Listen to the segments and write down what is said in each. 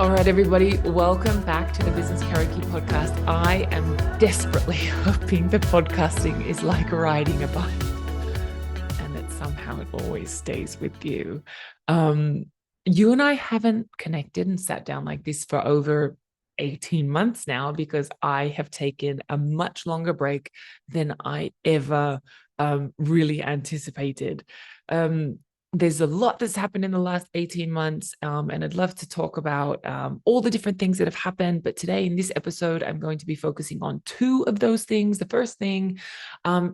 All right, everybody, welcome back to the Business Karaoke podcast. I am desperately hoping that podcasting is like riding a bike and that somehow it always stays with you. You and I haven't connected and sat down like this for over 18 months now because I have taken a much longer break than I ever really anticipated. There's a lot that's happened in the last 18 months, and I'd love to talk about all the different things that have happened. But today in this episode, I'm going to be focusing on two of those things. The first thing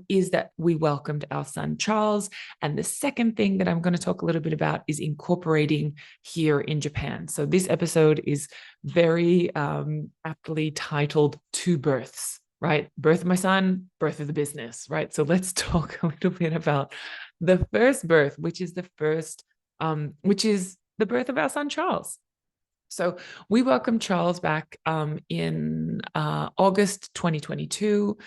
is that we welcomed our son, Charles. And the second thing that I'm going to talk a little bit about is incorporating here in Japan. So this episode is very aptly titled Two Births, right? Birth of my son, birth of the business, right? So let's talk a little bit about the first birth, which is the birth of our son Charles. So we welcomed Charles back in August 2022.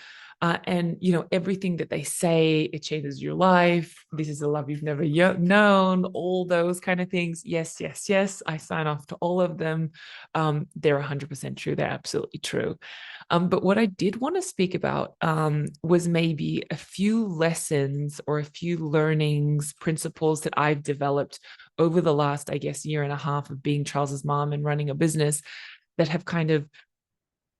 And, everything that they say, it changes your life. This is a love you've never known, all those kind of things. Yes, yes, yes. I sign off to all of them. They're 100% true. They're absolutely true. But what I did want to speak about was maybe a few lessons or a few learnings, principles that I've developed over the last, I guess, year and a half of being Charles's mom and running a business that have kind of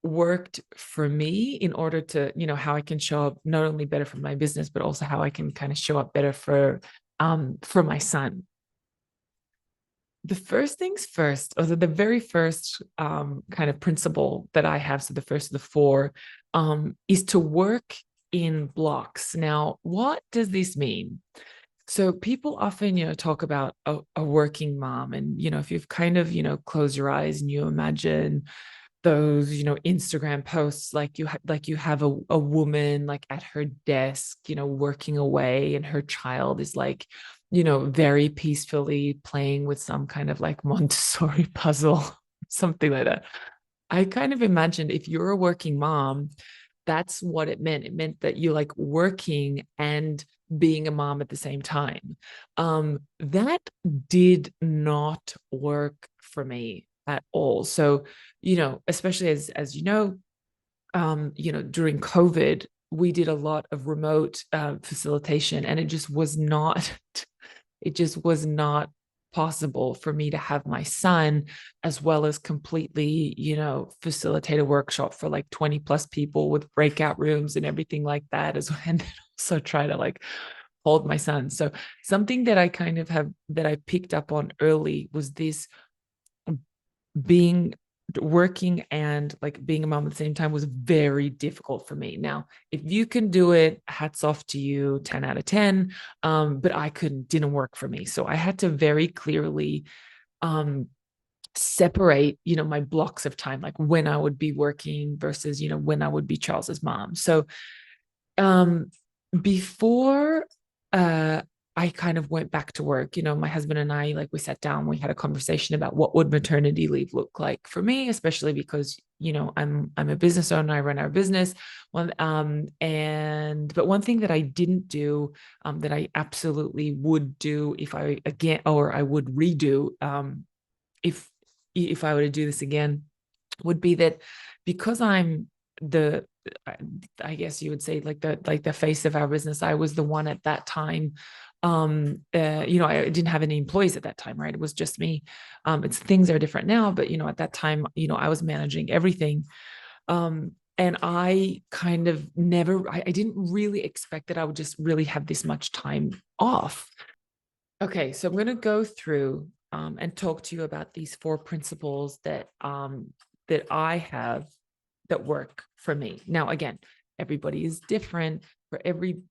worked for me in order to, how I can show up not only better for my business, but also how I can kind of show up better for my son. The first things first, or the very first kind of principle that I have, so the first of the four, is to work in blocks. Now, what does this mean? So people often, talk about a working mom, and if you've kind of, close your eyes and you imagine those, Instagram posts, like you have a woman like at her desk, working away, and her child is like, very peacefully playing with some kind of like Montessori puzzle, something like that. I kind of imagined if you're a working mom, that's what it meant. It meant that you're like working and being a mom at the same time. That did not work for me at all. So, especially as during COVID, we did a lot of remote facilitation, and it just was not possible for me to have my son as well as completely, facilitate a workshop for like 20 plus people with breakout rooms and everything like that, as well. And then also try to like hold my son. So something that I kind of that I picked up on early was this: being working and like being a mom at the same time was very difficult for me. Now, if you can do it, hats off to you, 10 out of 10. But I didn't work for me. So I had to very clearly separate, my blocks of time, like when I would be working versus, when I would be Charles's mom. So before I kind of went back to work, my husband and I, like, we sat down, we had a conversation about what would maternity leave look like for me, especially because, I'm a business owner, I run our business. But one thing that I didn't do, that I absolutely would do if I would redo, if I were to do this again, would be that because I'm the, I guess you would say, like the face of our business. I was the one at that time. I didn't have any employees at that time, right? It was just me. Things are different now, but at that time, I was managing everything. And I kind of I didn't really expect that I would just really have this much time off. Okay, so I'm going to go through and talk to you about these four principles that I have that work for me. Now, again, everybody is different. For every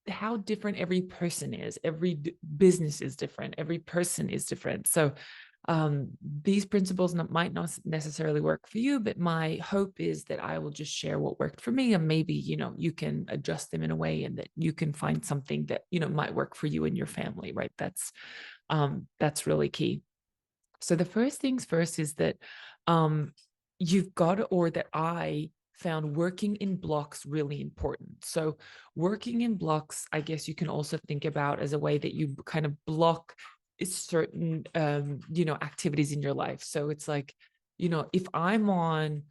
how different every person is. Every business is different. Every person is different. So these principles might not necessarily work for you, but my hope is that I will just share what worked for me, and maybe you can adjust them in a way, and that you can find something that might work for you and your family, right? That's really key. So the first things first is that you've got to, or that I found working in blocks really important. So working in blocks, I guess you can also think about as a way that you kind of block certain activities in your life. So it's like, if I'm on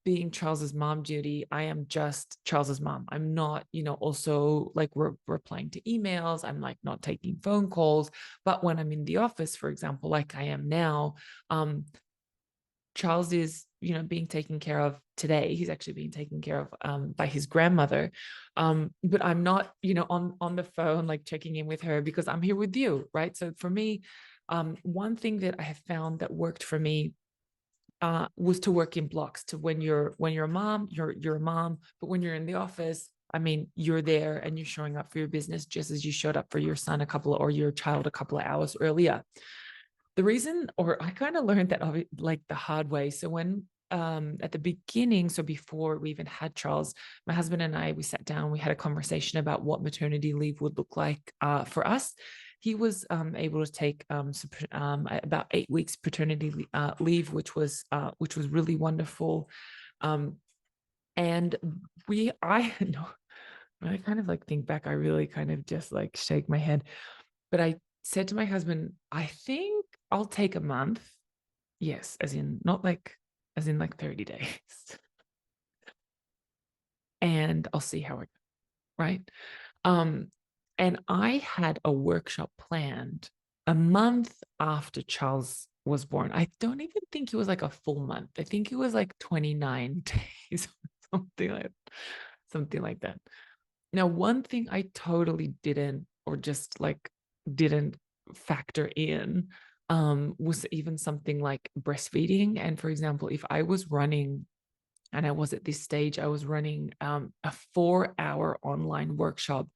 being Charles's mom duty, I am just Charles's mom. I'm not, also like we're replying to emails. I'm like not taking phone calls. But when I'm in the office, for example, like I am now, Charles is, being taken care of today. He's actually being taken care of by his grandmother. But I'm not, on the phone, like checking in with her because I'm here with you, right? So for me, one thing that I have found that worked for me was to work in blocks. To when you're a mom, you're a mom, but when you're in the office, I mean, you're there and you're showing up for your business just as you showed up for your son or your child a couple of hours earlier. The reason, or I kind of learned that like the hard way. So when at the beginning, so before we even had Charles, my husband and I, we sat down, we had a conversation about what maternity leave would look like for us. He was able to take about 8 weeks paternity leave, which was really wonderful. Um, and I know, I kind of like think back, I really kind of just like shake my head. But I said to my husband, I think I'll take a month. Yes, as in not like as in like 30 days. And I'll see how it right. Um, and I had a workshop planned a month after Charles was born. I don't even think it was like a full month. I think it was like 29 days, something like that. Now, one thing I totally didn't, or just like didn't factor in, was even something like breastfeeding. And for example, if I was running, and I was at this stage, I was running a 4-hour online workshop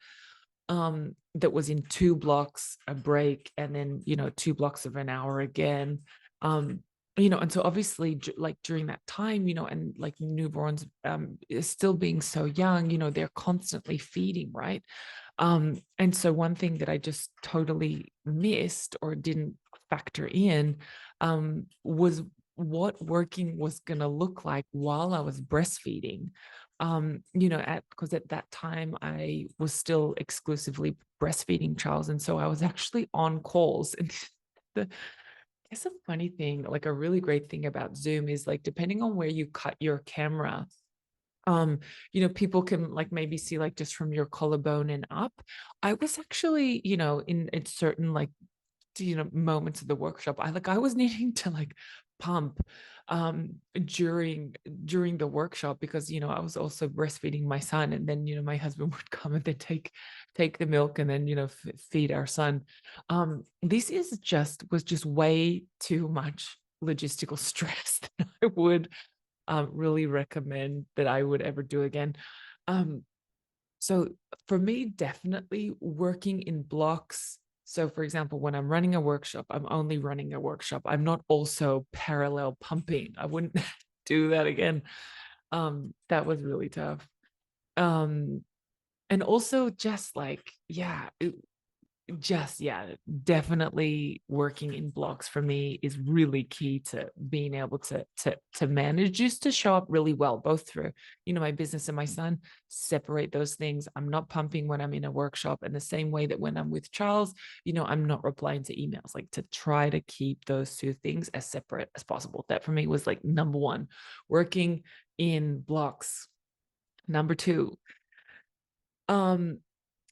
that was in 2 blocks, a break, and then 2 blocks of an hour again. Um, and so obviously, like during that time, and like newborns is still being so young, they're constantly feeding, right? And so one thing that I just totally missed or didn't factor in was what working was going to look like while I was breastfeeding. Because at that time I was still exclusively breastfeeding Charles. And so I was actually on calls. And the I guess a funny thing, like a really great thing about Zoom is like depending on where you cut your camera, um people can like maybe see like just from your collarbone and up. I was actually in certain like moments of the workshop, I was needing to like pump during the workshop because I was also breastfeeding my son, and then my husband would come and then take the milk and then feed our son. This was just way too much logistical stress that I would really recommend that I would ever do again. Um, so for me, definitely working in blocks. So for example, when I'm running a workshop, I'm only running a workshop. I'm not also parallel pumping. I wouldn't do that again. That was really tough. Um, and also just like, yeah, yeah, definitely working in blocks for me is really key to being able to manage, just to show up really well both through my business and my son. Separate those things. I'm not pumping when I'm in a workshop, and the same way that when I'm with Charles, I'm not replying to emails. Like to try to keep those two things as separate as possible. That for me was like number one. Working in blocks. Number two, um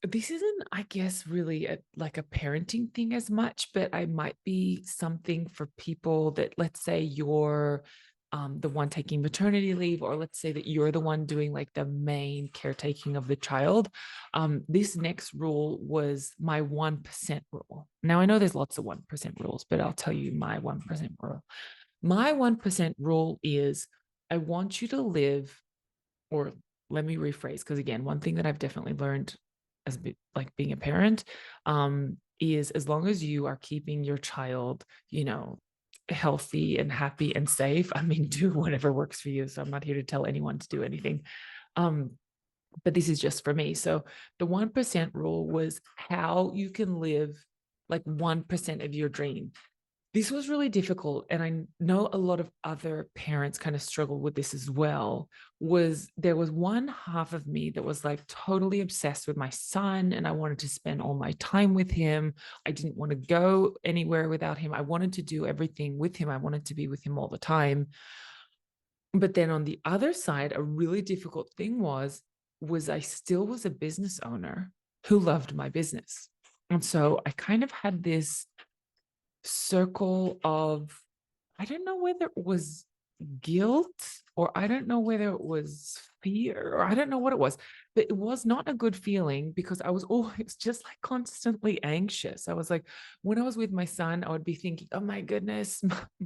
this isn't, I guess, really like a parenting thing as much, but I might be something for people that, let's say you're the one taking maternity leave, or let's say that you're the one doing like the main caretaking of the child. This next rule was my 1% rule. Now, I know there's lots of 1% rules, but I'll tell you my 1% rule. My 1% rule is I want you to live, or let me rephrase, because again, one thing that I've definitely learned as like being a parent is as long as you are keeping your child healthy and happy and safe, I mean, do whatever works for you. So I'm not here to tell anyone to do anything, um but this is just for me. So the 1% rule was how you can live like 1% of your dream. This was really difficult, and I know a lot of other parents kind of struggle with this as well. Was there was one half of me that was like totally obsessed with my son, and I wanted to spend all my time with him. I didn't want to go anywhere without him. I wanted to do everything with him. I wanted to be with him all the time. But then on the other side, a really difficult thing was I still was a business owner who loved my business. And so I kind of had this circle of, I don't know whether it was guilt, or I don't know whether it was fear, or I don't know what it was, but it was not a good feeling because I was always just like constantly anxious. I was like, when I was with my son, I would be thinking, oh my goodness,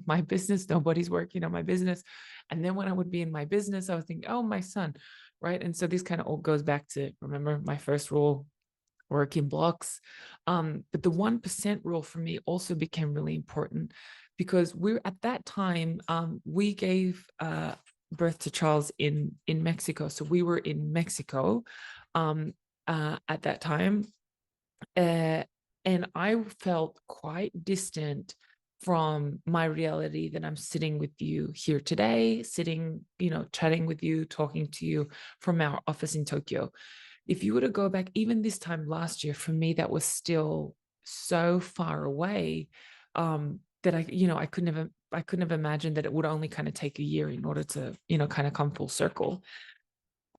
my business, nobody's working on my business. And then when I would be in my business, I was thinking, oh, my son. Right. And so this kind of all goes back to, remember my first rule, work in blocks. But the 1% rule for me also became really important because we're at that time, we gave birth to Charles in Mexico. So we were in Mexico at that time. Uh, and I felt quite distant from my reality that I'm sitting with you here today, sitting, chatting with you, talking to you from our office in Tokyo. If you were to go back, even this time last year, for me, that was still so far away that I couldn't have imagined that it would only kind of take a year in order to, kind of come full circle.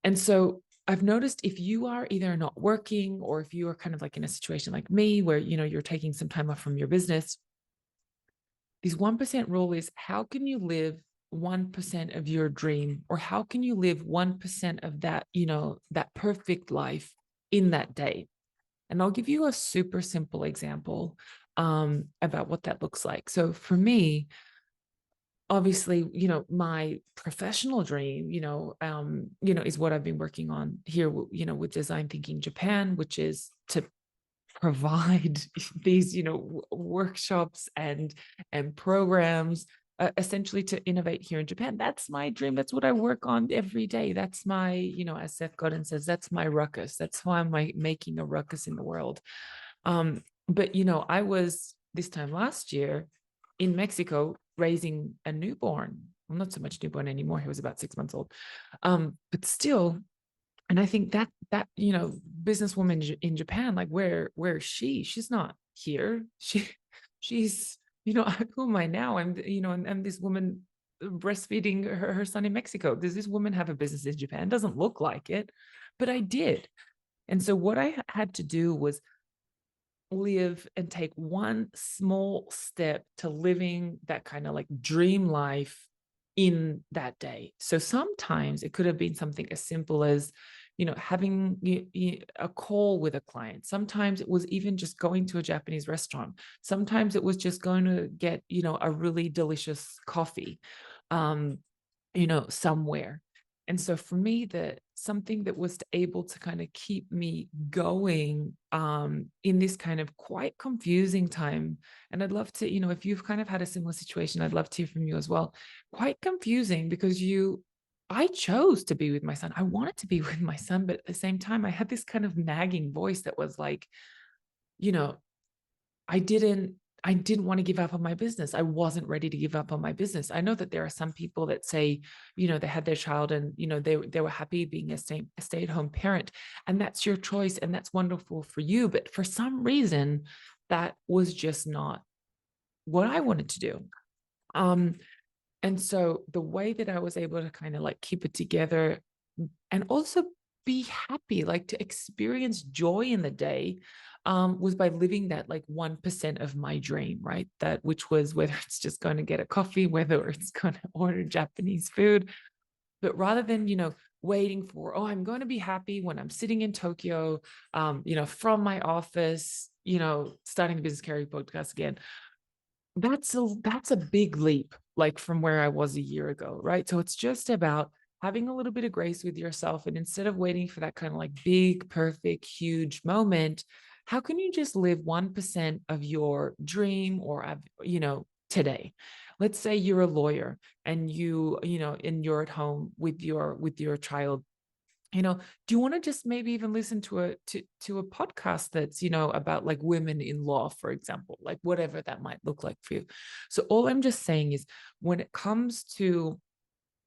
And so I've noticed if you are either not working or if you are kind of like in a situation like me where, you're taking some time off from your business, this 1% rule is how can you live 1% of your dream, or how can you live 1% of that, that perfect life in that day? And I'll give you a super simple example about what that looks like. So for me, obviously, my professional dream, is what I've been working on here, with Design Thinking Japan, which is to provide these workshops and programs, essentially to innovate here in Japan. That's my dream. That's what I work on every day. That's my, as Seth Godin says, that's my ruckus. That's why I'm making a ruckus in the world. But I was this time last year in Mexico raising a newborn. Well, not so much newborn anymore. He was about 6 months old. But still, and I think that businesswoman in Japan, like where is she? She's not here. She's who am I now? I'm this woman breastfeeding her son in Mexico. Does this woman have a business in Japan? Doesn't look like it, but I did. And so what I had to do was live and take one small step to living that kind of like dream life in that day. So sometimes it could have been something as simple as, having a call with a client. Sometimes it was even just going to a Japanese restaurant. Sometimes it was just going to get, a really delicious coffee, somewhere. And so for me, that something that was able to kind of keep me going in this kind of quite confusing time. And I'd love to, if you've kind of had a similar situation, I'd love to hear from you as well. Quite confusing because I chose to be with my son. I wanted to be with my son, but at the same time, I had this kind of nagging voice that was like, you know, I didn't want to give up on my business. I wasn't ready to give up on my business. I know that there are some people that say, they had their child and, they were happy being a stay-at-home parent, and that's your choice and that's wonderful for you. But for some reason, that was just not what I wanted to do. And so the way that I was able to kind of like keep it together and also be happy, like to experience joy in the day, was by living that like 1% of my dream, right? That which was whether it's just going to get a coffee, whether it's going to order Japanese food, but rather than, waiting for, oh, I'm going to be happy when I'm sitting in Tokyo, from my office, starting the Business Carry podcast again. That's a big leap, like from where I was a year ago, right? So it's just about having a little bit of grace with yourself, and instead of waiting for that kind of like big, perfect, huge moment, how can you just live 1% of your dream or of, today? Let's say you're a lawyer and and you're at home with your child, Do you want to just maybe even listen to a podcast that's, about like women in law, for example, like whatever that might look like for you. So all I'm just saying is, when it comes to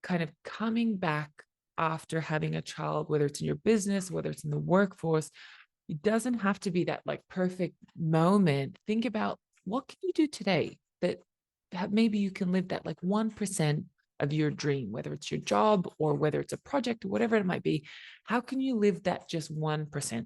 kind of coming back after having a child, whether it's in your business, whether it's in the workforce, it doesn't have to be that like perfect moment. Think about, what can you do today that maybe you can live that like 1% of your dream, whether it's your job or whether it's a project or whatever it might be. How can you live that just 1%?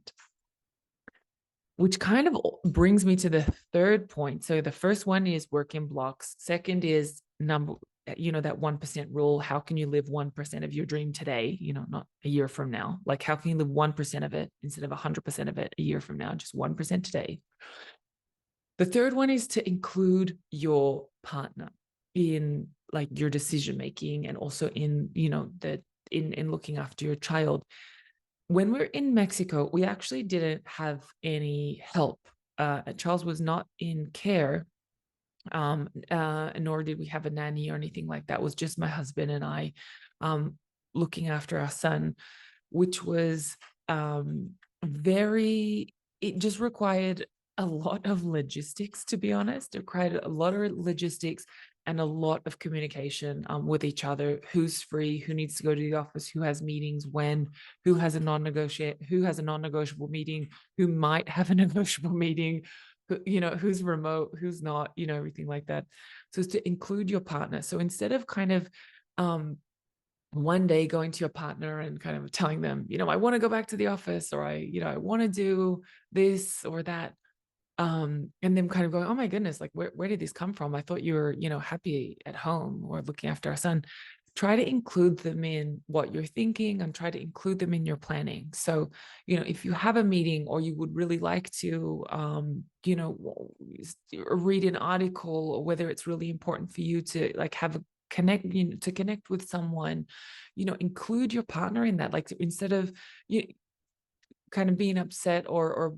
Which kind of brings me to the third point. So the first one is work in blocks. Second is that 1% rule. How can you live 1% of your dream today? Not a year from now. Like, how can you live 1% of it instead of 100% of it a year from now? Just 1% today. The third one is to include your partner in like your decision making, and also in, in looking after your child. When we're in Mexico, we actually didn't have any help. Charles was not in care, nor did we have a nanny or anything like that. It was just my husband and I, looking after our son, which was very, it just required a lot of logistics, to be honest. It required a lot of logistics and a lot of communication with each other. Who's free? Who needs to go to the office? Who has meetings when? Who has a non-negotiable meeting? Who might have a negotiable meeting? Who's remote? Who's not? Everything like that. So it's to include your partner. So instead of kind of one day going to your partner and kind of telling them, I want to go back to the office, or I want to do this or that, and then kind of going, oh my goodness, like where did this come from? I thought you were happy at home or looking after our son. Try to include them in what you're thinking, and try to include them in your planning. So if you have a meeting, or you would really like to read an article, or whether it's really important for you to like have a connect with someone, include your partner in that. Like, instead of kind of being upset, or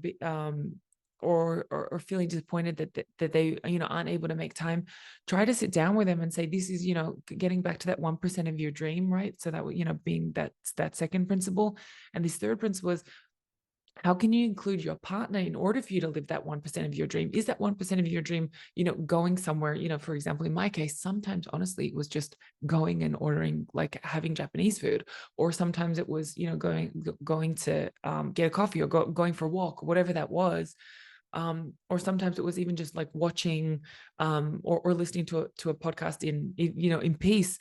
feeling disappointed that they aren't able to make time, try to sit down with them and say, this is getting back to that 1% of your dream, right? So that being that second principle. And this third principle is, how can you include your partner in order for you to live that 1% of your dream? Is that 1% of your dream, going somewhere? For example, in my case, sometimes honestly, it was just going and ordering, like having Japanese food, or sometimes it was, going to get a coffee, or going for a walk, or whatever that was. Or sometimes it was even just like watching, or listening to a podcast in peace.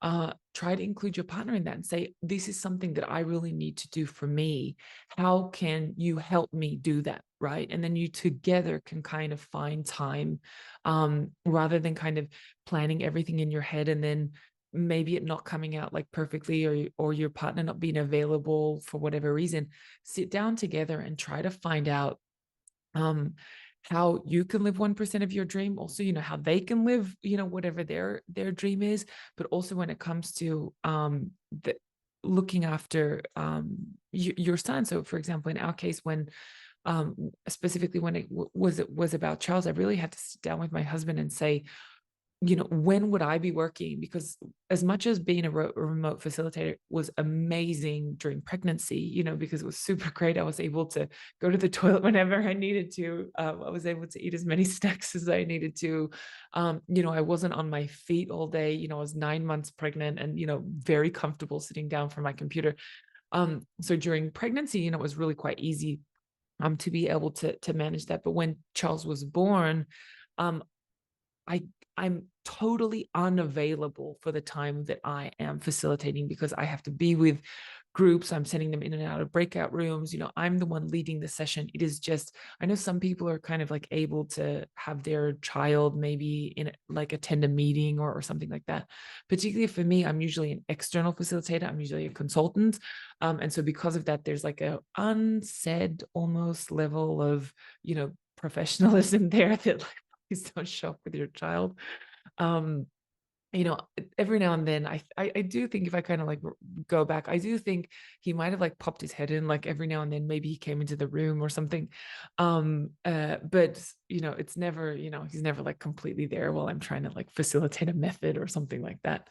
Try to include your partner in that and say, this is something that I really need to do for me. How can you help me do that? Right. And then you together can kind of find time, rather than kind of planning everything in your head, and then maybe it not coming out like perfectly, or your partner not being available for whatever reason. Sit down together and try to find out how you can live 1% of your dream, also how they can live whatever their dream is. But also when it comes to looking after your son. So for example, in our case, when specifically when it was about Charles, I really had to sit down with my husband and say, when would I be working? Because as much as being a remote facilitator was amazing during pregnancy, because it was super great. I was able to go to the toilet whenever I needed to. I was able to eat as many snacks as I needed to. I wasn't on my feet all day. I was 9 months pregnant, and, very comfortable sitting down for my computer. So during pregnancy, it was really quite easy to be able to manage that. But when Charles was born, I I'm totally unavailable for the time that I am facilitating, because I have to be with groups. I'm sending them in and out of breakout rooms. I'm the one leading the session. It is just, I know some people are kind of like able to have their child maybe in like attend a meeting, or something like that. Particularly for me, I'm usually an external facilitator. I'm usually a consultant. And so because of that, there's like a unsaid almost level of, professionalism there, that like, please don't show up with your child. Um, you know, every now and then I do think, if I kind of like go back, I do think he might have like popped his head in, like every now and then, maybe he came into the room or something. But it's never, he's never like completely there while I'm trying to like facilitate a method or something like that.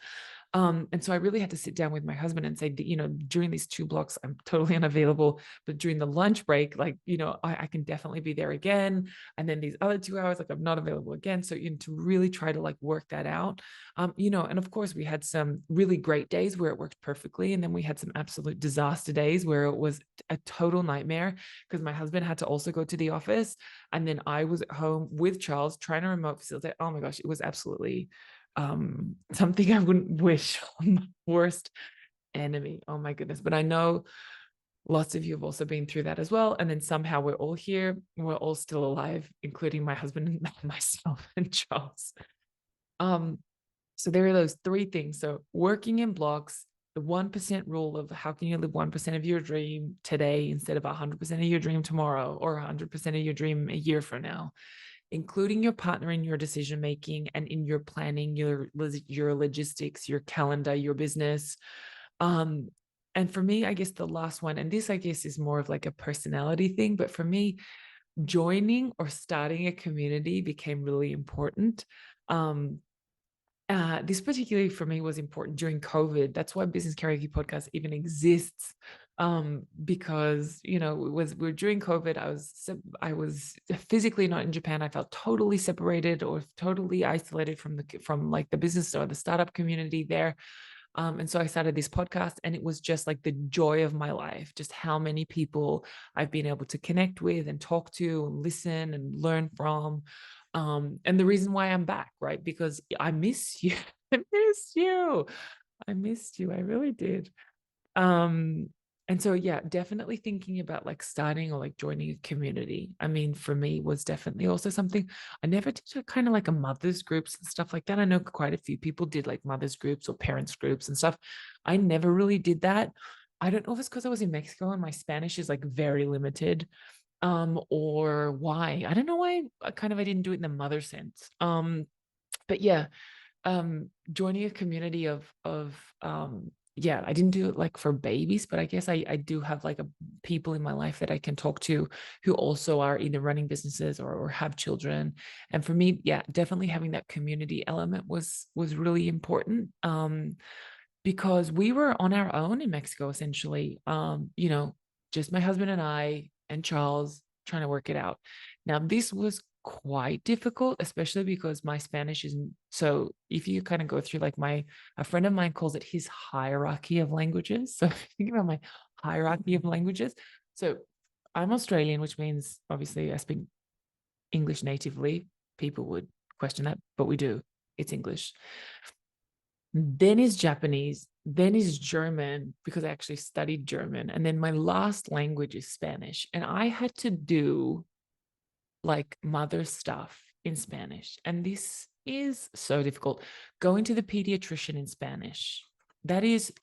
And so I really had to sit down with my husband and say, during these 2 blocks, I'm totally unavailable. But during the lunch break, like, I can definitely be there again. And then these other 2 hours, like, I'm not available again. So, to really try to like work that out. And of course, we had some really great days where it worked perfectly. And then we had some absolute disaster days where it was a total nightmare because my husband had to also go to the office. And then I was at home with Charles trying to remote facilitate. Oh my gosh, it was absolutely something I wouldn't wish on my worst enemy. Oh my goodness. But I know lots of you have also been through that as well. And then somehow we're all here. We're all still alive, including my husband and myself and Charles. So there are those 3 things. So working in blocks, the 1% rule of how can you live 1% of your dream today instead of 100% of your dream tomorrow or 100% of your dream a year from now, including your partner in your decision making and in your planning, your logistics, your calendar, your business. And for me, I guess the last one, and this I guess is more of like a personality thing, but for me, joining or starting a community became really important. This particularly for me was important during COVID. That's why Business Karaoke Podcast even exists. Because we were during COVID. I was physically not in Japan. I felt totally separated or totally isolated from like the business or the startup community there. And so I started this podcast, and it was just like the joy of my life, just how many people I've been able to connect with and talk to and listen and learn from. And the reason why I'm back, right? Because I miss you. I missed you. I missed you. I really did. Um, and so yeah, definitely thinking about like starting or like joining a community. I mean, for me was definitely also something I never did kind of like a mothers groups and stuff like that. I know quite a few people did like mothers groups or parents groups and stuff. I never really did that. I don't know if it's because I was in Mexico and my Spanish is like very limited, or why. I don't know why I didn't do it in the mother sense. But yeah, joining a community of yeah, I didn't do it like for babies, but I guess I do have like people in my life that I can talk to who also are either running businesses or have children. And for me, yeah, definitely having that community element was really important. Because we were on our own in Mexico, essentially. Just my husband and I and Charles trying to work it out. Now, this was quite difficult, especially because my Spanish isn't. So if you kind of go through like a friend of mine calls it his hierarchy of languages. So if you think about my hierarchy of languages. So I'm Australian, which means obviously I speak English natively. People would question that, but we do. It's English. Then is Japanese, then is German, because I actually studied German. And then my last language is Spanish. And I had to do like mother stuff in Spanish. And this is so difficult. Going to the pediatrician in Spanish, that is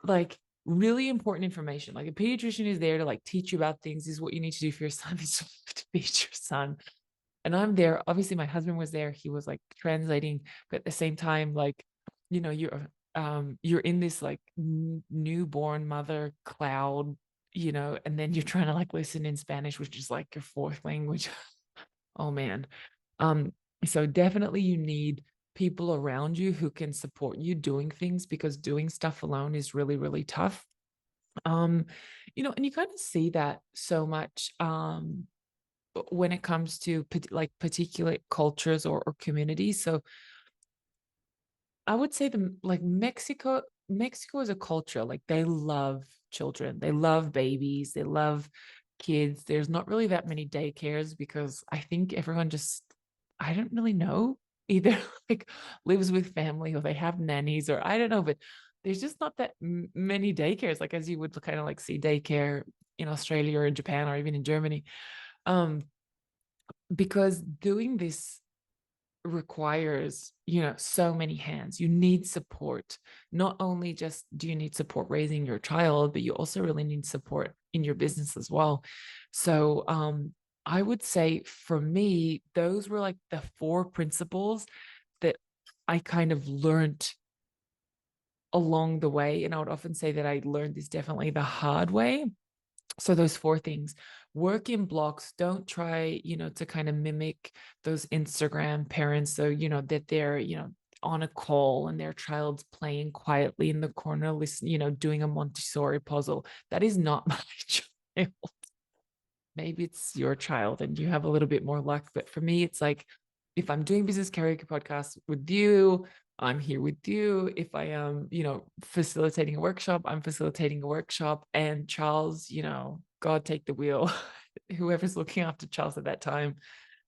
like really important information. Like a pediatrician is there to like teach you about things. This is what you need to do for your son. This is to feed your son. And I'm there. Obviously, my husband was there. He was like translating, but at the same time, like, you're in this like newborn mother cloud, and then you're trying to like listen in Spanish, which is like your fourth language. Oh man. Um, so definitely you need people around you who can support you doing things because doing stuff alone is really, really tough. Um, and you kind of see that so much when it comes to like particular cultures or communities. So I would say like Mexico is a culture, like they love children, they love babies, they love kids. There's not really that many daycares because I think everyone just, I don't really know, either like lives with family or they have nannies or I don't know, but there's just not that many daycares, like as you would kind of like see daycare in Australia or in Japan or even in Germany. Um, because doing this requires so many hands. You need support. Not only just do you need support raising your child, but you also really need support in your business as well. So I would say for me those were like the 4 principles that I kind of learned along the way, and I would often say that I learned this definitely the hard way. So those 4 things: work in blocks. Don't try to kind of mimic those Instagram parents. So that they're on a call and their child's playing quietly in the corner, listen, doing a Montessori puzzle. That is not my child. Maybe it's your child and you have a little bit more luck. But for me, it's like if I'm doing business karaoke podcast with you, I'm here with you. If I am, facilitating a workshop, I'm facilitating a workshop. And Charles, God take the wheel. Whoever's looking after Charles at that time,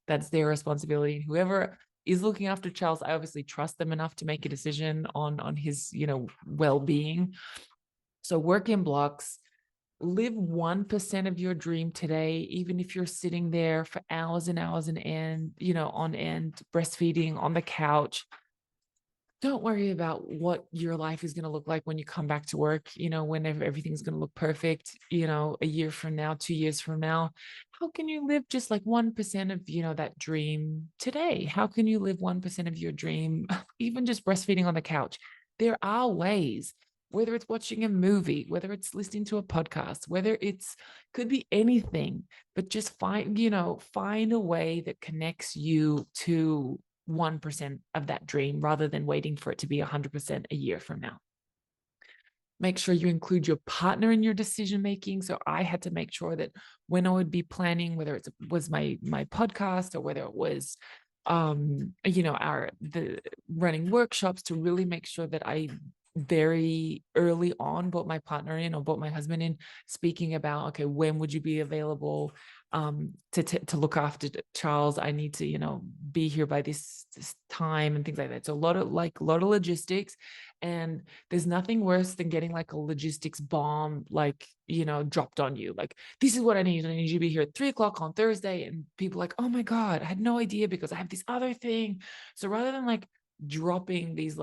that's their responsibility. And whoever is looking after Charles, I obviously trust them enough to make a decision on his, well-being. So work in blocks. Live 1% of your dream today, even if you're sitting there for hours and hours and end, on end, breastfeeding on the couch. Don't worry about what your life is going to look like when you come back to work, whenever everything's going to look perfect, a year from now, 2 years from now. How can you live just like 1% of, that dream today? How can you live 1% of your dream, even just breastfeeding on the couch? There are ways, whether it's watching a movie, whether it's listening to a podcast, whether it's could be anything, but just find a way that connects you to 1% of that dream rather than waiting for it to be 100% a year from now. Make sure you include your partner in your decision making. So I had to make sure that when I would be planning, whether it was my podcast or whether it was the running workshops, to really make sure that I very early on brought my partner in or brought my husband in, speaking about, okay, when would you be available to look after Charles? I need to, be here by this time and things like that. So a lot of logistics, and there's nothing worse than getting like a logistics bomb, dropped on you. Like, this is what I need. I need you to be here at 3 o'clock on Thursday. And people like, oh my God, I had no idea because I have this other thing. So rather than like dropping these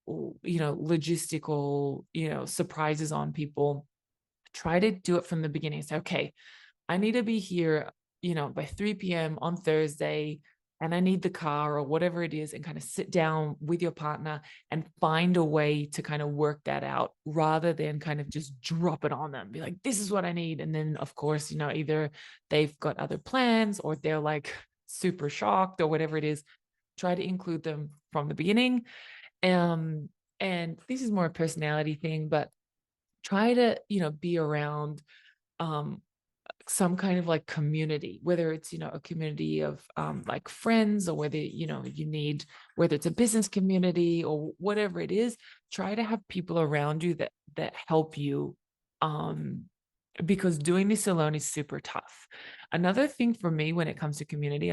logistical, surprises on people, try to do it from the beginning. Say, okay, I need to be here, by 3 p.m. on Thursday, and I need the car or whatever it is, and kind of sit down with your partner and find a way to kind of work that out rather than kind of just drop it on them. Be like, this is what I need. And then, of course, either they've got other plans or they're like super shocked or whatever it is. Try to include them from the beginning. And this is more a personality thing, but try to, be around some kind of like community, whether it's, a community of like friends, or whether, whether it's a business community or whatever it is. Try to have people around you that help you, because doing this alone is super tough. Another thing for me when it comes to community,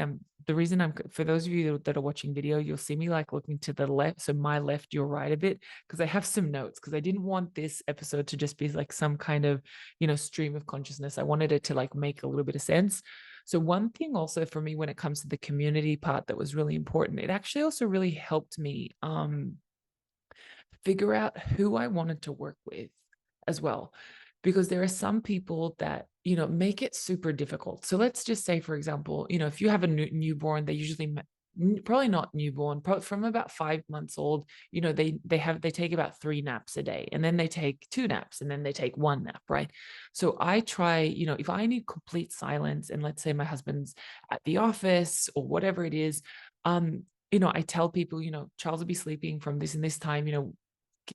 for those of you that are watching video, you'll see me like looking to the left. So my left, your right a bit, because I have some notes, because I didn't want this episode to just be like some kind of, stream of consciousness. I wanted it to like make a little bit of sense. So one thing also for me when it comes to the community part that was really important, it actually also really helped me figure out who I wanted to work with as well. Because there are some people that, make it super difficult. So let's just say, for example, if you have a newborn, they usually probably not newborn, probably from about 5 months old, they take about 3 naps a day, and then they take 2 naps, and then they take 1 nap, right? So I try, if I need complete silence, and let's say my husband's at the office or whatever it is, I tell people, Charles will be sleeping from this and this time,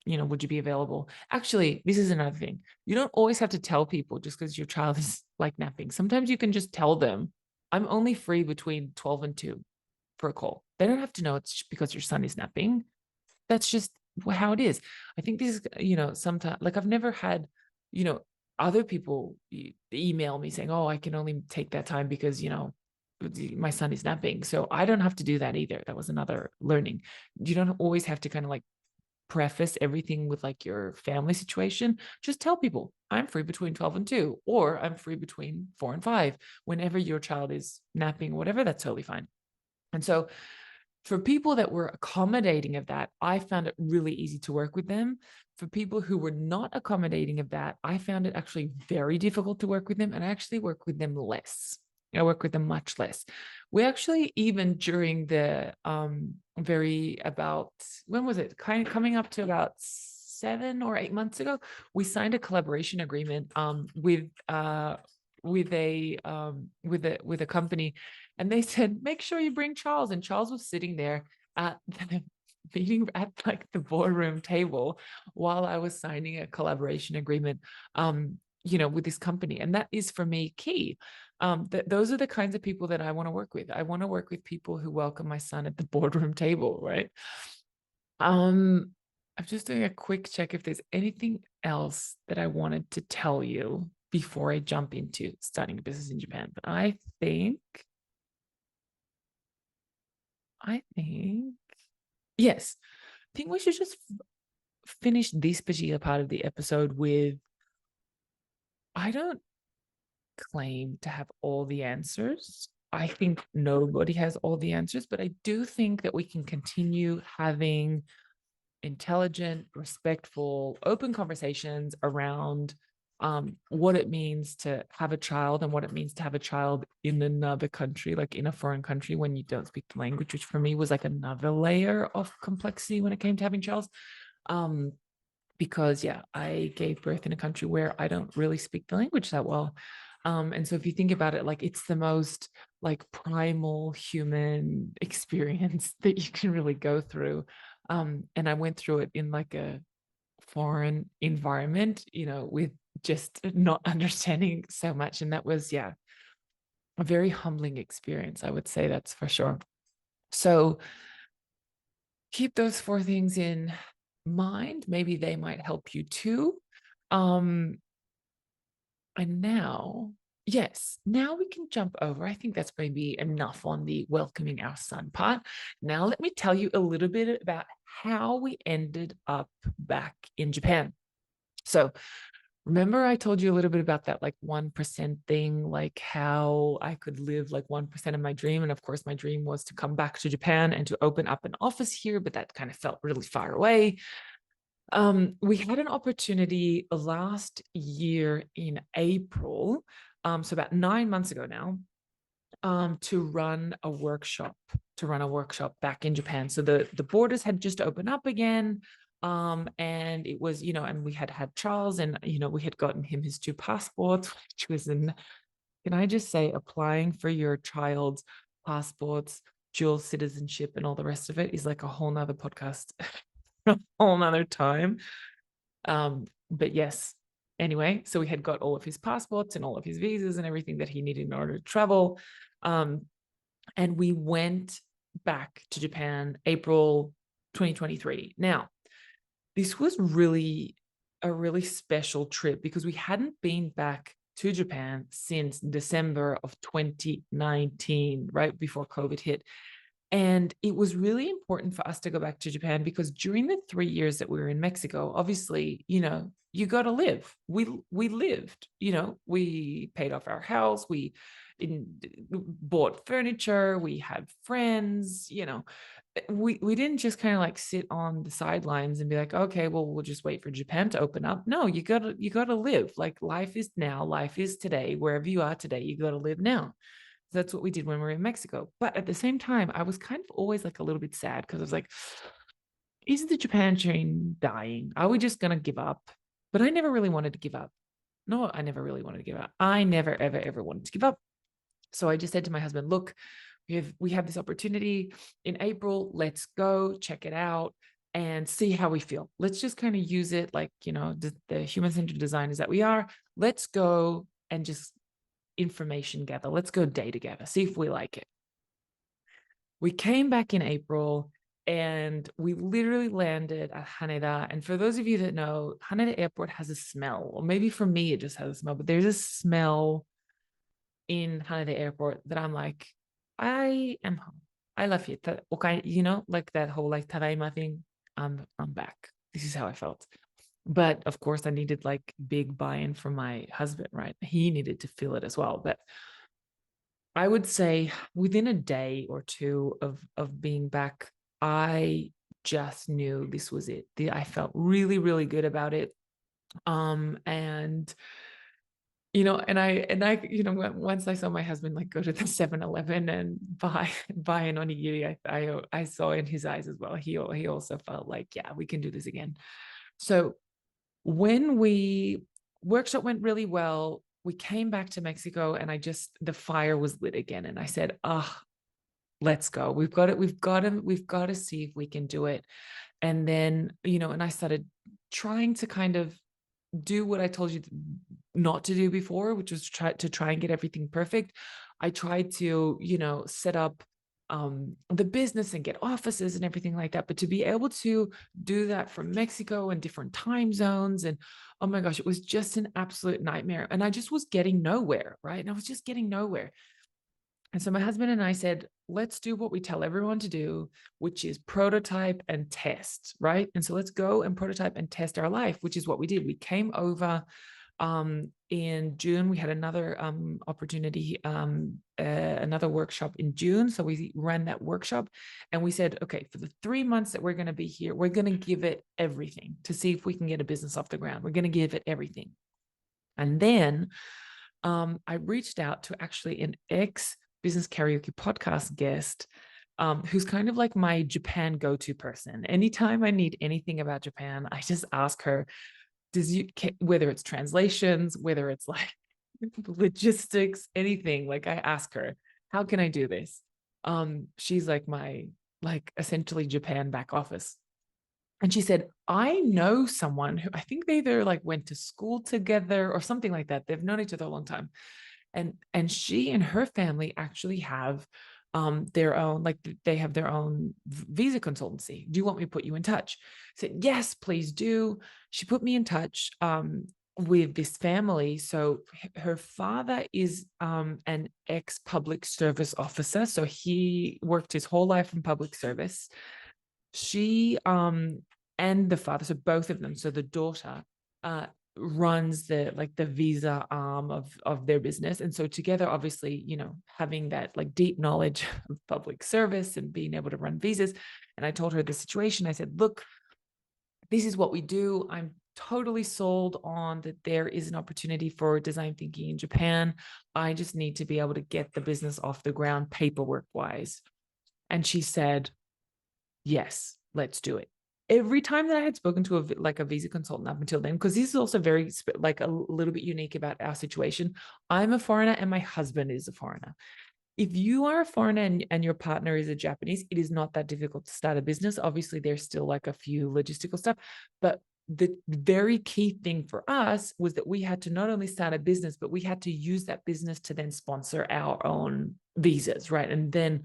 would you be available? Actually, this is another thing. You don't always have to tell people just because your child is like napping. Sometimes you can just tell them, I'm only free between 12 and 2 for a call. They don't have to know it's because your son is napping. That's just how it is. I think this is, sometimes, like, I've never had, other people email me saying, oh, I can only take that time because, my son is napping. So I don't have to do that either. That was another learning. You don't always have to kind of like preface everything with like your family situation. Just tell people, I'm free between 12 and 2, or I'm free between 4 and 5. Whenever your child is napping, whatever, that's totally fine. And so for people that were accommodating of that, I found it really easy to work with them. For people who were not accommodating of that, I found it actually very difficult to work with them, and I actually work with them less. I work with them much less. We actually, even during the when was it? Kind of coming up to about 7 or 8 months ago, we signed a collaboration agreement with a company, and they said, make sure you bring Charles. And Charles was sitting there at meeting at like the boardroom table while I was signing a collaboration agreement, with this company. And that is for me key. Those are the kinds of people that I want to work with. I want to work with people who welcome my son at the boardroom table, right? I'm just doing a quick check if there's anything else that I wanted to tell you before I jump into starting a business in Japan. But I think, yes, I think we should just finish this particular part of the episode with I don't claim to have all the answers. I think nobody has all the answers, but I do think that we can continue having intelligent, respectful, open conversations around what it means to have a child and what it means to have a child in another country, like in a foreign country when you don't speak the language, which for me was like another layer of complexity when it came to having child. Um, because yeah, I gave birth in a country where I don't really speak the language that well. And so if you think about it, like it's the most like primal human experience that you can really go through. And I went through it in like a foreign environment, with just not understanding so much. And that was, yeah, a very humbling experience. I would say that's for sure. So keep those four things in mind. Maybe they might help you too. Um, and now, yes, now we can jump over. I think that's maybe enough on the welcoming our son part. Now, let me tell you a little bit about how we ended up back in Japan. So, remember, I told you a little bit about that like 1% thing, like how I could live like 1% of my dream. And of course, my dream was to come back to Japan and to open up an office here, but that kind of felt really far away. We had an opportunity last year in April, so about 9 months ago now, to run a workshop back in Japan. So the borders had just opened up again. And it was, and we had Charles, and we had gotten him his two passports, which was can I just say, applying for your child's passports, dual citizenship, and all the rest of it is like a whole nother podcast, a whole nother time. But yes, anyway, so we had got all of his passports and all of his visas and everything that he needed in order to travel. And we went back to Japan April 2023. Now, this was really a really special trip because we hadn't been back to Japan since December of 2019, right before COVID hit. And it was really important for us to go back to Japan because during the 3 years that we were in Mexico, obviously, you got to live. We lived, we paid off our house, bought furniture, we had friends, we didn't just kind of like sit on the sidelines and be like, okay, well, we'll just wait for Japan to open up. No, you gotta live. Like life is now, life is today. Wherever you are today, you gotta live now. That's what we did when we were in Mexico. But at the same time, I was kind of always like a little bit sad because I was like, is the Japan train dying? Are we just going to give up? But I never really wanted to give up. No, I never really wanted to give up. I never, ever, ever wanted to give up. So I just said to my husband, look, we have this opportunity in April. Let's go check it out and see how we feel. Let's just kind of use it like, the human-centered designers that we are. Let's go and just information gather. Let's go day together, see if we like it. We came back in April and we literally landed at Haneda. And for those of you that know, Haneda Airport has a smell, or maybe for me, it just has a smell, but there's a smell in Haneda Airport that I'm like, I am home. I love it. Okay, like that whole like tadaima thing. I'm back. This is how I felt. But of course, I needed like big buy-in from my husband, right? He needed to feel it as well. But I would say within a day or two of being back, I just knew this was it. I felt really, really good about it. And once I saw my husband like go to the 7-Eleven and buy an onigiri, I saw in his eyes as well. He also felt like, yeah, we can do this again. So when workshop went really well, we came back to Mexico and the fire was lit again. And I said, let's go. We've got to see if we can do it. And then, and I started trying to kind of do what I told you not to do before, which was try and get everything perfect. I tried to, set up the business and get offices and everything like that. But to be able to do that from Mexico and different time zones, and oh my gosh, it was just an absolute nightmare. And I just was getting nowhere, right? And I was just getting nowhere. And so my husband and I said, let's do what we tell everyone to do, which is prototype and test, right? And so let's go and prototype and test our life, which is what we did. We came over in June. We had another opportunity, another workshop in June. So we ran that workshop and we said, okay, for the 3 months that we're going to be here, we're going to give it everything to see if we can get a business off the ground. We're going to give it everything. And then I reached out to actually an ex-business karaoke podcast guest who's kind of like my Japan go-to person. Anytime I need anything about Japan, I just ask her, whether it's translations, whether it's like logistics, anything, like I ask her, how can I do this? She's like my, like essentially Japan back office. And she said, I know someone who I think they either like went to school together or something like that. They've known each other a long time. And she and her family actually have their own, like they have their own visa consultancy. Do you want me to put you in touch? I said, yes, please do. She put me in touch with this family. So her father is an ex-public service officer. So he worked his whole life in public service. She and the father, so both of them, so the daughter runs the visa arm of their business. And so together, obviously, having that like deep knowledge of public service and being able to run visas. And I told her the situation. I said, look, this is what we do. I'm totally sold on that there is an opportunity for design thinking in Japan. I just need to be able to get the business off the ground paperwork wise. And she said, yes, let's do it. Every time that I had spoken to a visa consultant up until then, because this is also very like a little bit unique about our situation. I'm a foreigner and my husband is a foreigner. If you are a foreigner and your partner is a Japanese, it is not that difficult to start a business. Obviously, there's still like a few logistical stuff, but the very key thing for us was that we had to not only start a business, but we had to use that business to then sponsor our own visas, right? And then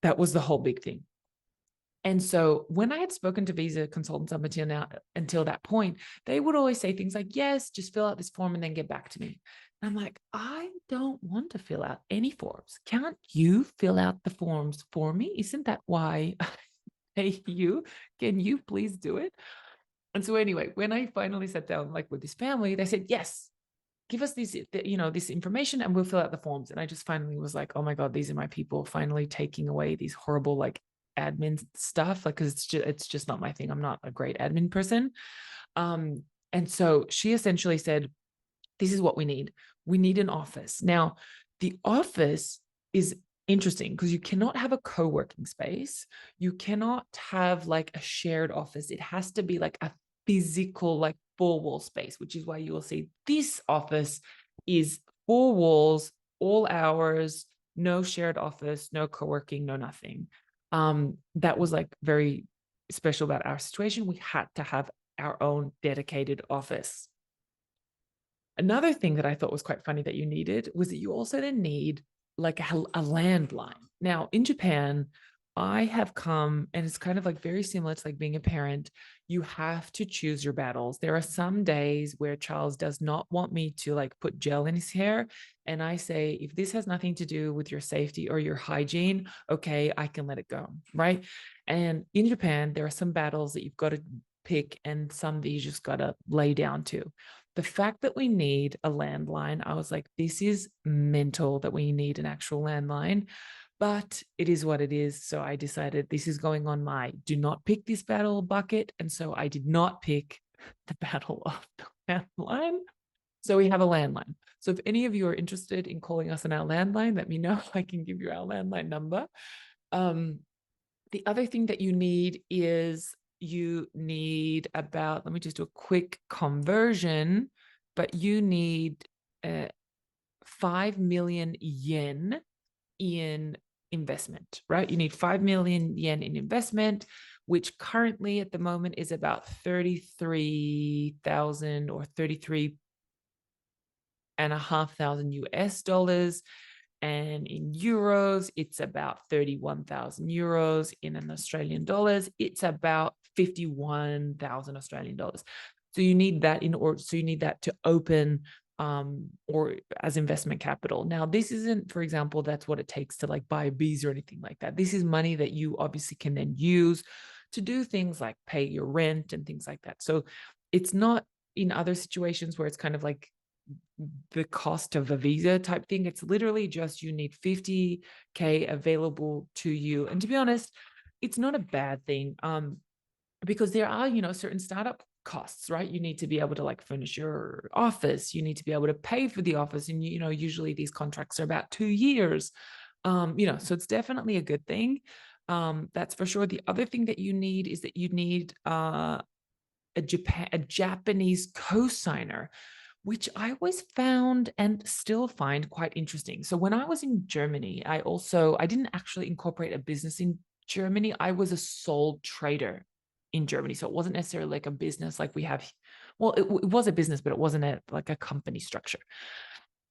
that was the whole big thing. And so when I had spoken to visa consultants up until that point, they would always say things like, yes, just fill out this form and then get back to me. And I'm like, I don't want to fill out any forms. Can't you fill out the forms for me? Isn't that why I pay you? Can you please do it? And so anyway, when I finally sat down like with this family, they said, yes, give us this information and we'll fill out the forms. And I just finally was like, oh my God, these are my people finally taking away these horrible like admin stuff, like, because it's just not my thing. I'm not a great admin person. And so she essentially said, this is what we need. We need an office. Now, the office is interesting because you cannot have a co-working space. You cannot have like a shared office. It has to be like a physical, like four wall space, which is why you will see this office is four walls, all hours, no shared office, no co-working, no nothing. That was like very special about our situation. We had to have our own dedicated office. Another thing that I thought was quite funny that you needed was that you also then need like a landline. Now in Japan, I have come, and it's kind of like very similar to like being a parent. You have to choose your battles. There are some days where Charles does not want me to like put gel in his hair. And I say, if this has nothing to do with your safety or your hygiene, okay, I can let it go. Right. And in Japan, there are some battles that you've got to pick and some that you just got to lay down to. The fact that we need a landline, I was like, this is mental that we need an actual landline. But it is what it is. So I decided this is going on my do not pick this battle bucket. And so I did not pick the battle of the landline. So we have a landline. So if any of you are interested in calling us on our landline, let me know. I can give you our landline number. The other thing that you need is you need about, let me just do a quick conversion, but you need 5 million yen in investment, right? You need 5 million yen in investment, which currently at the moment is about 33,000 or 33,500 US dollars. And in euros, it's about 31,000 euros. In an Australian dollars, it's about 51,000 Australian dollars. So you need that so you need that to open or as investment capital. Now, this isn't, for example, that's what it takes to like buy a bees or anything like that. This is money that you obviously can then use to do things like pay your rent and things like that. So it's not in other situations where it's kind of like the cost of a visa type thing. It's literally just you need 50K available to you. And to be honest, it's not a bad thing because there are, certain startup costs, right? You need to be able to like furnish your office. You need to be able to pay for the office. And, usually these contracts are about 2 years. So it's definitely a good thing. That's for sure. The other thing that you need is that you need a Japanese co-signer, which I always found and still find quite interesting. So when I was in Germany, I didn't actually incorporate a business in Germany. I was a sole trader in Germany. So it wasn't necessarily like a business like we have. Well, it was a business, but it wasn't like a company structure.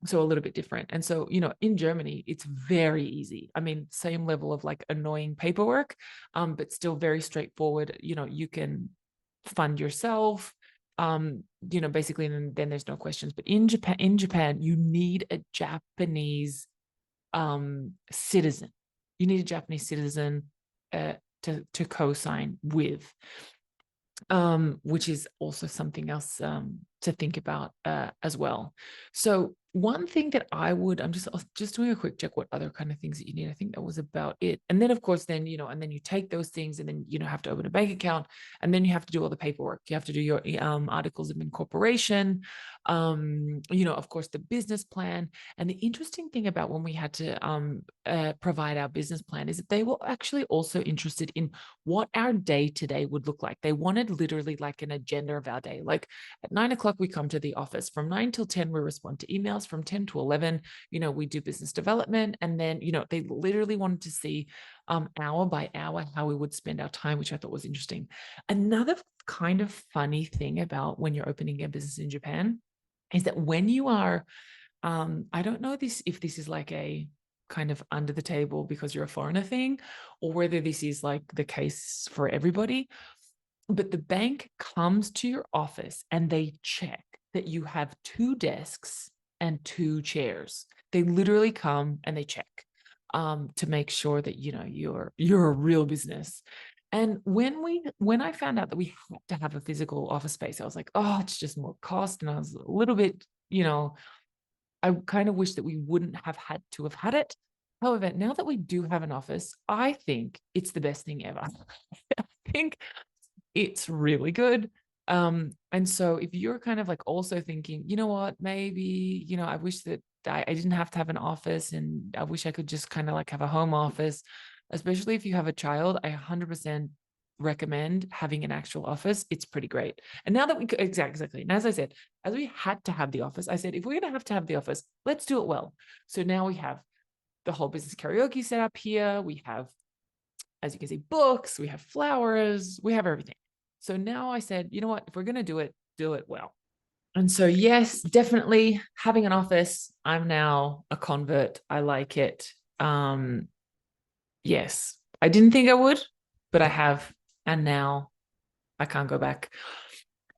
So a little bit different. And so, in Germany, it's very easy. I mean, same level of like annoying paperwork, but still very straightforward. You can fund yourself, basically, and then there's no questions. But in Japan, you need a Japanese citizen. You need a Japanese citizen to co-sign with, which is also something else to think about as well. So one thing that I'm just doing a quick check what other kind of things that you need. I think that was about it. And then of course, then, and then you take those things and then, have to open a bank account, and then you have to do all the paperwork. You have to do your articles of incorporation, of course, the business plan. And the interesting thing about when we had to provide our business plan is that they were actually also interested in what our day-to-day would look like. They wanted literally like an agenda of our day. Like at 9 o'clock, we come to the office. From 9 till 10, we respond to emails. From 10 to 11, we do business development. And then, they literally wanted to see hour by hour how we would spend our time, which I thought was interesting. Another kind of funny thing about when you're opening a business in Japan is that when you are, I don't know if this is like a kind of under the table because you're a foreigner thing, or whether this is like the case for everybody, but the bank comes to your office and they check that you have 2 desks and 2 chairs. They literally come and they check to make sure that you're a real business. And when I found out that we had to have a physical office space, I was like, oh, it's just more cost. And I was a little bit, I kind of wish that we wouldn't have had to have had it. However, now that we do have an office, I think it's the best thing ever. I think it's really good. And so if you're kind of like also thinking, you know what, maybe, I wish that I didn't have to have an office, and I wish I could just kind of like have a home office, especially if you have a child, I 100% recommend having an actual office. It's pretty great. And now that we exactly, and as I said, as we had to have the office, I said, if we're going to have the office, let's do it well. So now we have the whole business karaoke set up here. We have, as you can see, books, we have flowers, we have everything. So now I said, you know what, if we're going to do it well. And so, yes, definitely having an office. I'm now a convert. I like it. Yes, I didn't think I would, but I have. And now I can't go back.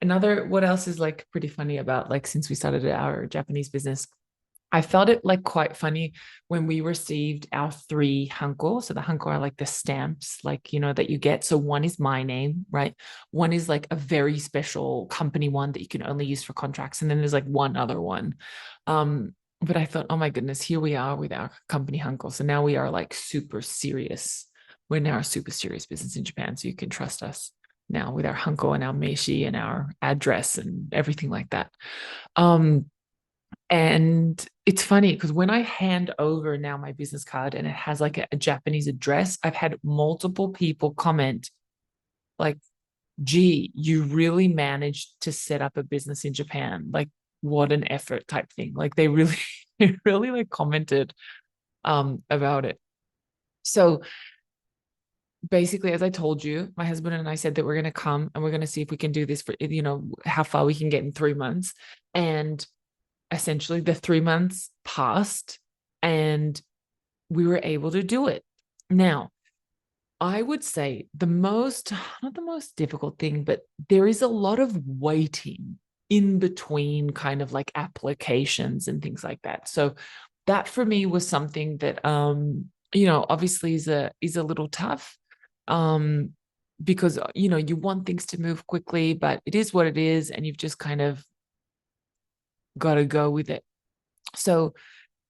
What else is like pretty funny about like since we started our Japanese business, I felt it like quite funny when we received our 3 hanko. So the hanko are like the stamps, like, that you get. So one is my name, right? One is like a very special company one that you can only use for contracts. And then there's like one other one. But I thought, oh my goodness, here we are with our company hanko. So now we are like super serious. We're now a super serious business in Japan. So you can trust us now with our hanko and our meishi and our address and everything like that. And it's funny because when I hand over now my business card and it has like a Japanese address, I've had multiple people comment like, gee, you really managed to set up a business in Japan. Like, what an effort type thing. Like they really, they really like commented about it. So basically, as I told you, my husband and I said that we're going to come and we're going to see if we can do this for, how far we can get in 3 months. And essentially, the 3 months passed and we were able to do it. Now, I would say not the most difficult thing, but there is a lot of waiting in between kind of like applications and things like that. So that for me was something that obviously is a little tough. Um because you want things to move quickly, but it is what it is, and you've just kind of got to go with it. So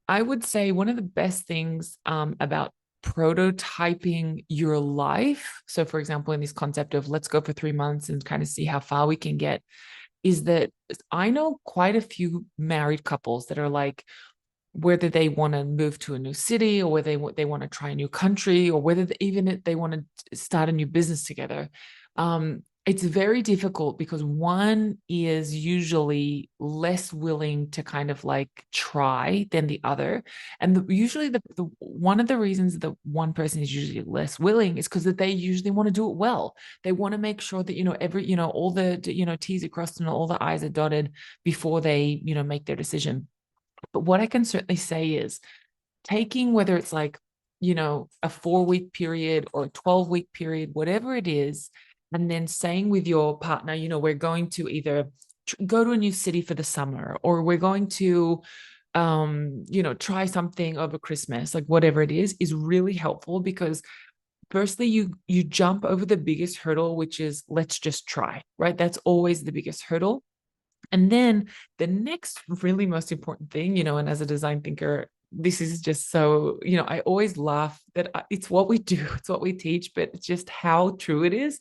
I would say one of the best things about prototyping your life. So, for example, in this concept of let's go for 3 months and kind of see how far we can get, is that I know quite a few married couples that are like, whether they want to move to a new city or whether they want to try a new country or whether even they want to start a new business together. It's very difficult because one is usually less willing to kind of like try than the other. And usually the one of the reasons that one person is usually less willing is because that they usually want to do it well. They want to make sure that, all the, T's are crossed and all the I's are dotted before they, make their decision. But what I can certainly say is taking, whether it's like, a 4 week period or a 12-week period, whatever it is, and then saying with your partner, we're going to either go to a new city for the summer, or we're going to, try something over Christmas, like whatever it is really helpful because firstly, you jump over the biggest hurdle, which is let's just try, right? That's always the biggest hurdle. And then the next really most important thing, and as a design thinker, this is just so, I always laugh that it's what we do, it's what we teach, but it's just how true it is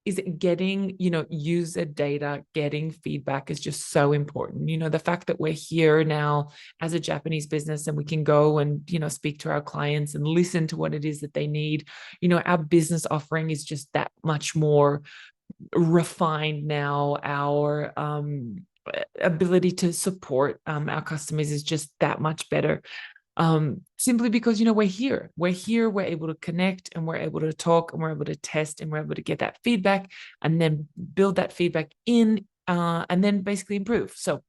it getting, user data, getting feedback is just so important. The fact that we're here now as a Japanese business and we can go and, speak to our clients and listen to what it is that they need. Our business offering is just that much more refined now. Our ability to support our customers is just that much better, simply because we're able to connect and we're able to talk and we're able to test and we're able to get that feedback and then build that feedback in, and then basically improve. So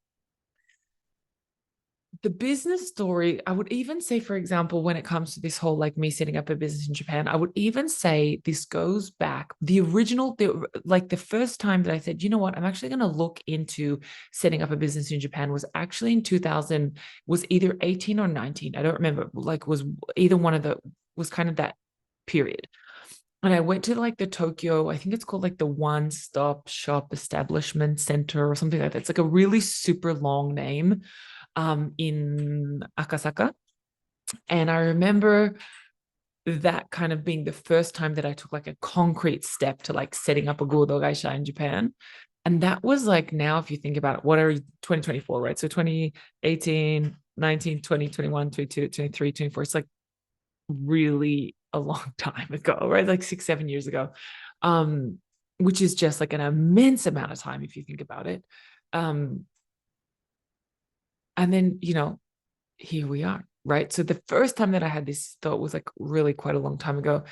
the business story, I would even say, for example, when it comes to this whole like me setting up a business in Japan, I would even say this goes back the first time that I said, you know what, I'm actually going to look into setting up a business in Japan was actually in 2000, was either 18 or 19. I don't remember, like was either one of the, was kind of that period. And I went to like the Tokyo, I think it's called like the One Stop Shop Establishment Center or something like that. It's like a really super long name, in Akasaka. And I remember that kind of being the first time that I took like a concrete step to like setting up a Godo Gaisha in Japan. And that was like, now, if you think about it, what are 2024, right? So 2018, 19, 20, 21, 22, 23, 24. It's like really a long time ago, right? Like 6-7 years ago, which is just like an immense amount of time if you think about it. And then, here we are, right? So the first time that I had this thought was like really quite a long time ago.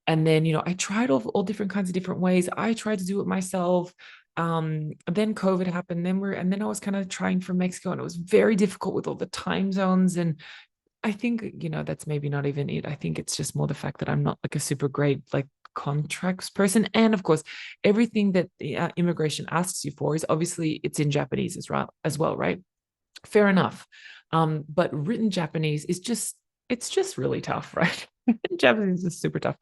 And then, I tried all different kinds of different ways. I tried to do it myself. Then COVID happened. And then I was kind of trying from Mexico, and it was very difficult with all the time zones. And I think, that's maybe not even it. I think it's just more the fact that I'm not like a super great like contracts person. And of course, everything that the immigration asks you for is obviously it's in Japanese as well, right? Fair enough. But written Japanese is it's just really tough, right? Japanese is super tough.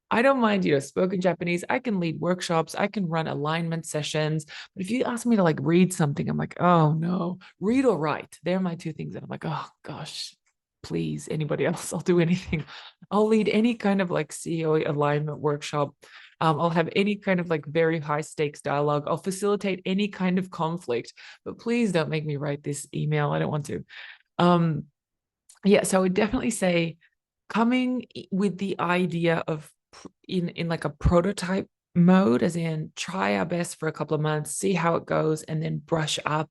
I don't mind, spoken Japanese. I can lead workshops. I can run alignment sessions. But if you ask me to like read something, I'm like, oh no, read or write. They're my two things. And I'm like, oh gosh, please, anybody else, I'll do anything. I'll lead any kind of like CEO alignment workshop. I'll have any kind of like very high stakes dialogue. I'll facilitate any kind of conflict, but please don't make me write this email. I don't want to. Yeah, so I would definitely say coming with the idea of in like a prototype mode, as in try our best for a couple of months, see how it goes, and then brush up,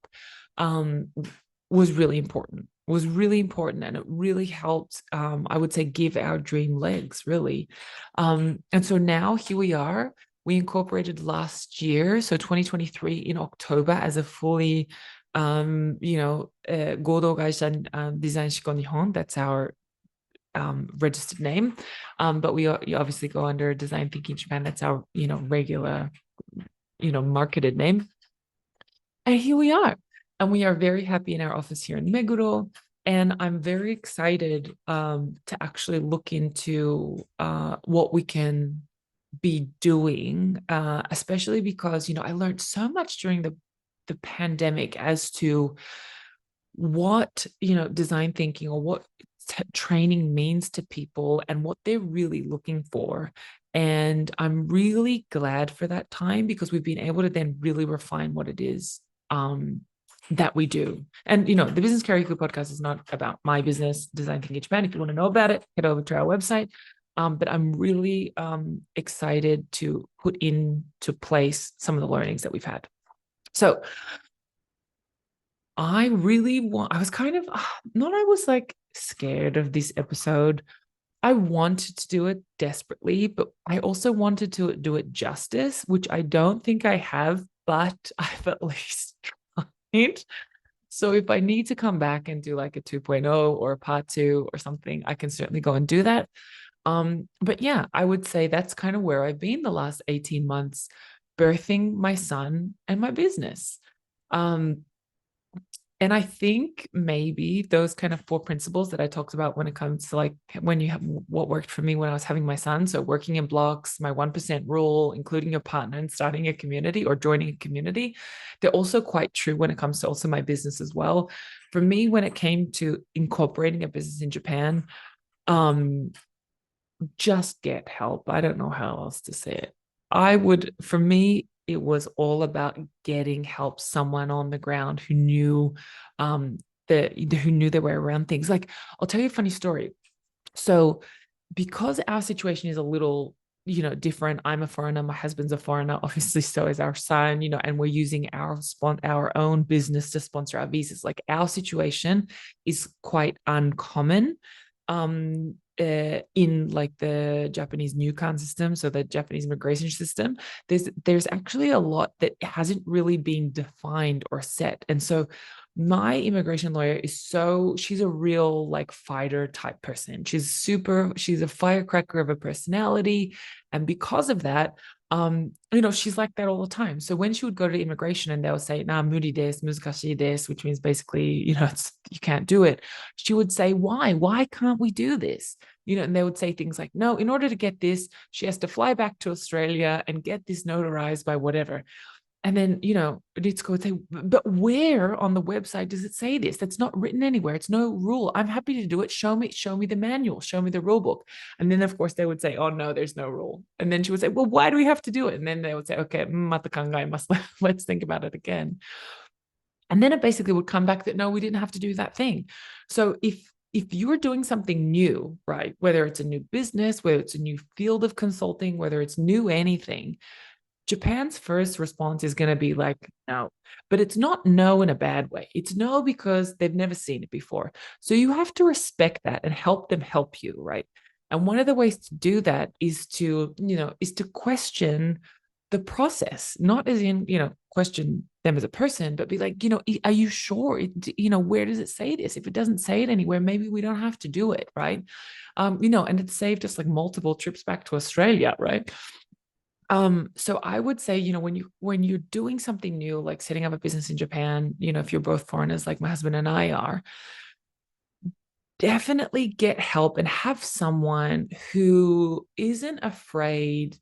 was really important. was really important, and it really helped, I would say, give our dream legs, really. And so now here we are. We incorporated last year, so 2023 in October, as a fully, Godo Gaisha Design Shiko Nihon. That's our registered name. But you obviously go under Design Thinking Japan. That's our, regular, marketed name. And here we are. And we are very happy in our office here in Meguro. And I'm very excited to actually look into what we can be doing, especially because, I learned so much during the pandemic as to what, design thinking or what training means to people and what they're really looking for. And I'm really glad for that time, because we've been able to then really refine what it is that we do. And, the Business Karaoke podcast is not about my business, Design Thinking Japan. If you want to know about it, head over to our website. But I'm really excited to put into place some of the learnings that we've had. So I was kind of, not, I was like scared of this episode. I wanted to do it desperately, but I also wanted to do it justice, which I don't think I have, but I've at least tried. So if I need to come back and do like a 2.0 or a part two or something, I can certainly go and do that. But yeah, I would say that's kind of where I've been the last 18 months, birthing my son and my business. And I think maybe those kind of four principles that I talked about when it comes to like when you have what worked for me when I was having my son. So working in blocks, my 1% rule, including your partner and starting a community or joining a community. They're also quite true when it comes to also my business as well. For me, when it came to incorporating a business in Japan, just get help. I don't know how else to say it. For me, it was all about getting help, someone on the ground who knew who knew their way around things. Like, I'll tell you a funny story. So because our situation is a little, different. I'm a foreigner, my husband's a foreigner, obviously so is our son, and we're using our own business to sponsor our visas. Like, our situation is quite uncommon in like the Japanese Nyukan system, so the Japanese immigration system. There's actually a lot that hasn't really been defined or set. And so my immigration lawyer she's a real like fighter type person. She's a firecracker of a personality. And because of that, she's like that all the time. So when she would go to immigration and they'll say, "Nah, muri desu, muzukashi desu," which means basically, you can't do it. She would say, "Why? Why can't we do this?" And they would say things like, "No, in order to get this, she has to fly back to Australia and get this notarized by whatever." And then, Ritsuko would say, "But where on the website does it say this? That's not written anywhere. It's no rule. I'm happy to do it. Show me the manual. Show me the rule book." And then, of course, they would say, "Oh, no, there's no rule." And then she would say, "Well, why do we have to do it?" And then they would say, "Okay, mata kangaimasu. Let's think about it again." And then it basically would come back that, no, we didn't have to do that thing. So if you're doing something new, right, whether it's a new business, whether it's a new field of consulting, whether it's new anything, Japan's first response is going to be like, no, but it's not no in a bad way. It's no because they've never seen it before. So you have to respect that and help them help you, right? And one of the ways to do that is to question the process, not as in, question them as a person, but be like, are you sure? Where does it say this? If it doesn't say it anywhere, maybe we don't have to do it, right? And it saved us like multiple trips back to Australia, right? So I would say, when you're doing something new, like setting up a business in Japan, if you're both foreigners, like my husband and I are, definitely get help and have someone who isn't afraid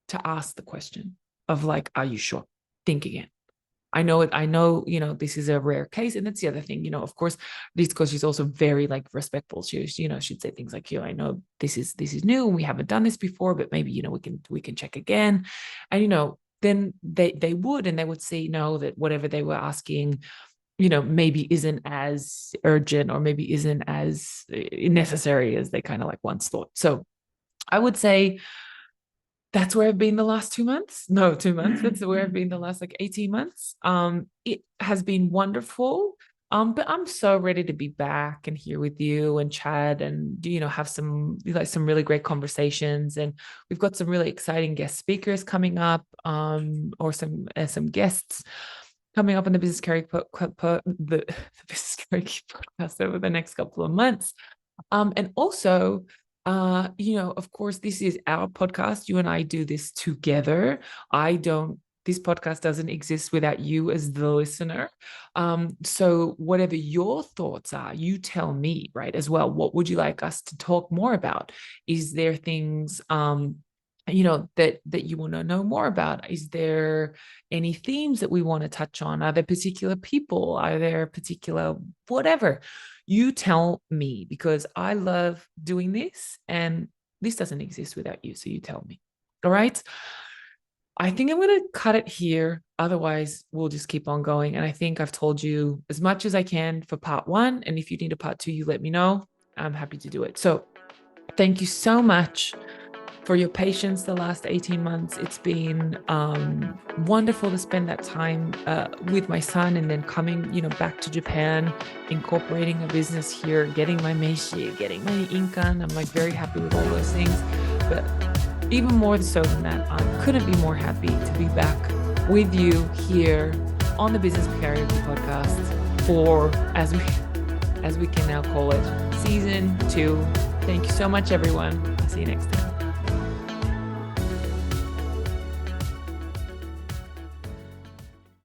to ask the question of like, are you sure? Think again. I know, this is a rare case. And that's the other thing, of course, because she's also very like respectful. She'd say things like, I know this is new and we haven't done this before, but maybe, we can check again. And, then they would say, no, that whatever they were asking, maybe isn't as urgent or maybe isn't as necessary as they kind of like once thought. So I would say that's where I've been the last 2 months. No, 2 months. That's where I've been the last like 18 months. It has been wonderful. But I'm so ready to be back and here with you and chat and, have some really great conversations. And we've got some really exciting guest speakers coming up, or some guests coming up on the Business the Business Karaoke podcast over the next couple of months. And also, of course, this is our podcast. You and I do this together. This podcast doesn't exist without you as the listener. So whatever your thoughts are, you tell me, right, as well. What would you like us to talk more about? Is there things, that you want to know more about? Is there any themes that we want to touch on? Are there particular people? Are there particular whatever? You tell me, because I love doing this and this doesn't exist without you. So you tell me. All right. I think I'm going to cut it here. Otherwise, we'll just keep on going. And I think I've told you as much as I can for part 1. And if you need a part 2, you let me know. I'm happy to do it. So thank you so much for your patience the last 18 months. It's been wonderful to spend that time with my son, and then coming, back to Japan, incorporating a business here, getting my meishi, getting my inkan. I'm like very happy with all those things. But even more so than that, I couldn't be more happy to be back with you here on the Business Karaoke podcast for, as we can now call it, season 2. Thank you so much, everyone. I'll see you next time.